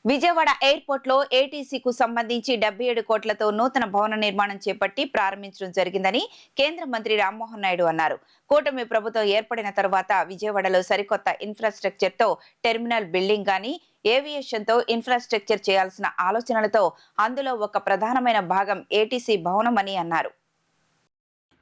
Vijayawada airport లో ఏటీసీకు సంబంధించి 77 కోట్లతో నూతన భవన నిర్మాణం చేపట్టి ప్రారంభించడం జరిగిందని కేంద్ర మంత్రి రామ్మోహన్ నాయుడు అన్నారు. కూటమి ప్రభుత్వం ఏర్పడిన తరువాత విజయవాడలో సరికొత్త ఇన్ఫ్రాస్ట్రక్చర్ తో టెర్మినల్ బిల్డింగ్ గాని ఏవియేషన్ తో ఇన్ఫ్రాస్ట్రక్చర్ చేయాల్సిన ఆలోచనలతో అందులో ఒక ప్రధానమైన భాగం ఏటీసీ భవనం అని అన్నారు.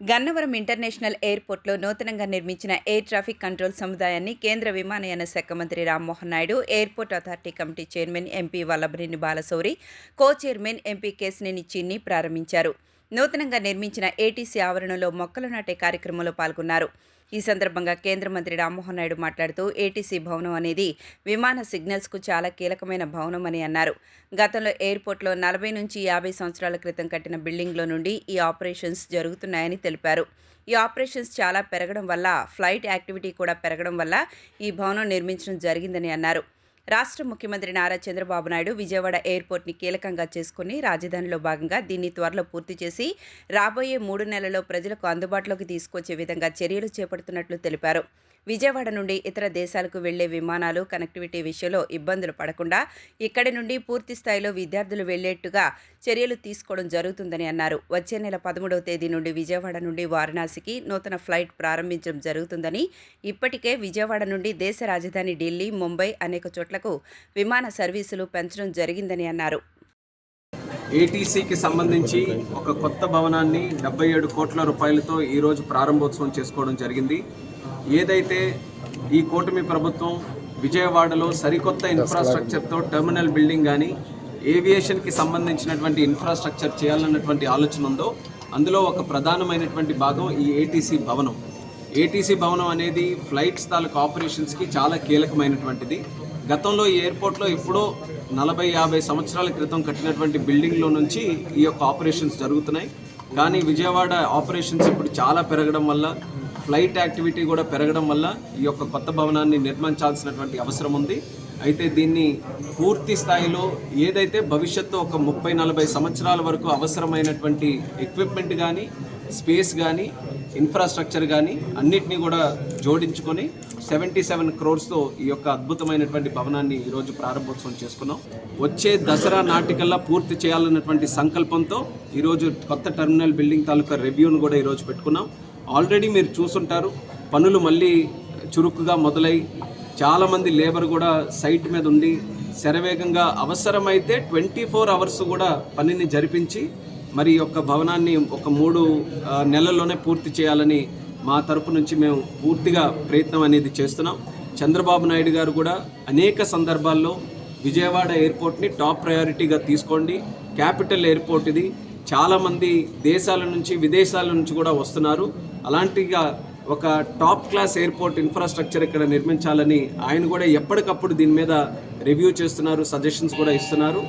గన్నవరం ఇంటర్నేషనల్ ఎయిర్పోర్ట్లో నూతనంగా నిర్మించిన ఎయిర్ ట్రాఫిక్ కంట్రోల్ సముదాయాన్ని కేంద్ర విమానయాన శాఖ మంత్రి Rammohan Naidu, airport authority committee chairman MP Vallabhaneni Balashowry, co chairman MP Kesineni Chinni ప్రారంభించారు. నూతనంగా నిర్మించిన ఏటీసీ ఆవరణలో మొక్కలు నాటే కార్యక్రమంలో పాల్గొన్నారు. ఈ సందర్భంగా కేంద్ర మంత్రి రామ్మోహన్ నాయుడు మాట్లాడుతూ ఏటీసీ భవనం అనేది విమాన సిగ్నల్స్కు చాలా కీలకమైన భవనం అని అన్నారు. గతంలో ఎయిర్పోర్ట్లో 40 నుంచి 50 సంవత్సరాల క్రితం కట్టిన బిల్డింగ్లో నుండి ఈ ఆపరేషన్స్ జరుగుతున్నాయని తెలిపారు. ఈ ఆపరేషన్స్ చాలా పెరగడం వల్ల, ఫ్లైట్ యాక్టివిటీ కూడా పెరగడం వల్ల ఈ భవనం నిర్మించడం జరిగిందని అన్నారు. రాష్ట్ర ముఖ్యమంత్రి నారా చంద్రబాబు నాయుడు విజయవాడ ఎయిర్పోర్ట్ని కీలకంగా చేసుకుని రాజధానిలో భాగంగా దీన్ని త్వరలో పూర్తి చేసి రాబోయే 3 నెలల్లో ప్రజలకు అందుబాటులోకి తీసుకొచ్చే విధంగా చర్యలు చేపడుతున్నట్లు తెలిపారు. విజయవాడ నుండి ఇతర దేశాలకు వెళ్లే విమానాలు కనెక్టివిటీ విషయంలో ఇబ్బందులు పడకుండా ఇక్కడి నుండి పూర్తి స్థాయిలో విద్యార్థులు వెళ్లేట్టుగా చర్యలు తీసుకోవడం జరుగుతుందని అన్నారు. వచ్చే నెల 13వ తేదీ నుండి విజయవాడ నుండి వారణాసికి నూతన ఫ్లైట్ ప్రారంభించడం జరుగుతుందని, ఇప్పటికే విజయవాడ నుండి దేశ రాజధాని ఢిల్లీ, ముంబై అనేక చోట్లకు విమాన సర్వీసులు పెంచడం జరిగిందని అన్నారు. ఏటీసీకి సంబంధించి ఒక కొత్త భవనాన్ని 77 కోట్ల రూపాయలతో ఈరోజు ప్రారంభోత్సవం చేసుకోవడం జరిగింది. ఏదైతే ఈ కూటమి ప్రభుత్వం విజయవాడలో సరికొత్త ఇన్ఫ్రాస్ట్రక్చర్తో టెర్మినల్ బిల్డింగ్ కానీ ఏవియేషన్కి సంబంధించినటువంటి ఇన్ఫ్రాస్ట్రక్చర్ చేయాలన్నటువంటి ఆలోచన ఉందో అందులో ఒక ప్రధానమైనటువంటి భాగం ఈ ఏటీసీ భవనం. ఏటీసీ భవనం అనేది ఫ్లైట్స్ తాలూకు ఆపరేషన్స్కి చాలా కీలకమైనటువంటిది. గతంలో ఈ ఎయిర్పోర్ట్లో ఎప్పుడో 40-50 సంవత్సరాల క్రితం కట్టినటువంటి బిల్డింగ్లో నుంచి ఈ యొక్క ఆపరేషన్స్ జరుగుతున్నాయి. కానీ విజయవాడ ఆపరేషన్స్ ఇప్పుడు చాలా పెరగడం వల్ల, ఫ్లైట్ యాక్టివిటీ కూడా పెరగడం వల్ల ఈ యొక్క కొత్త భవనాన్ని నిర్మించాల్సినటువంటి అవసరం ఉంది. అయితే దీన్ని పూర్తి స్థాయిలో ఏదైతే భవిష్యత్తు ఒక 30-40 సంవత్సరాల వరకు అవసరమైనటువంటి ఎక్విప్మెంట్ కానీ, స్పేస్ కానీ, ఇన్ఫ్రాస్ట్రక్చర్ కానీ అన్నిటినీ కూడా జోడించుకొని 77 crores-తో ఈ యొక్క అద్భుతమైనటువంటి భవనాన్ని ఈరోజు ప్రారంభోత్సవం చేసుకున్నాం. వచ్చే దసరా నాటికల్లా పూర్తి చేయాలన్నటువంటి సంకల్పంతో ఈరోజు కొత్త టెర్మినల్ బిల్డింగ్ తాలూకా రివ్యూను కూడా ఈరోజు పెట్టుకున్నాం. ఆల్రెడీ మీరు చూసుంటారు, పనులు మళ్ళీ చురుకుగా మొదలై చాలామంది లేబర్ కూడా సైట్ మీద ఉండి శరవేగంగా అవసరమైతే 24 hours కూడా పనిని జరిపించి మరి యొక్క భవనాన్ని ఒక 3 నెలల్లోనే పూర్తి చేయాలని మా తరపు నుంచి మేము పూర్తిగా ప్రయత్నం అనేది చేస్తున్నాం. చంద్రబాబు నాయుడు గారు కూడా అనేక సందర్భాల్లో విజయవాడ ఎయిర్పోర్ట్ని టాప్ ప్రయారిటీగా తీసుకోండి, క్యాపిటల్ ఎయిర్పోర్ట్ ఇది, చాలామంది దేశాల నుంచి విదేశాల నుంచి కూడా వస్తున్నారు, అలాంటిగా ఒక టాప్ క్లాస్ ఎయిర్పోర్ట్ ఇన్ఫ్రాస్ట్రక్చర్ ఇక్కడ నిర్మించాలని ఆయన కూడా ఎప్పటికప్పుడు దీని మీద రివ్యూ చేస్తున్నారు, సజెషన్స్ కూడా ఇస్తున్నారు.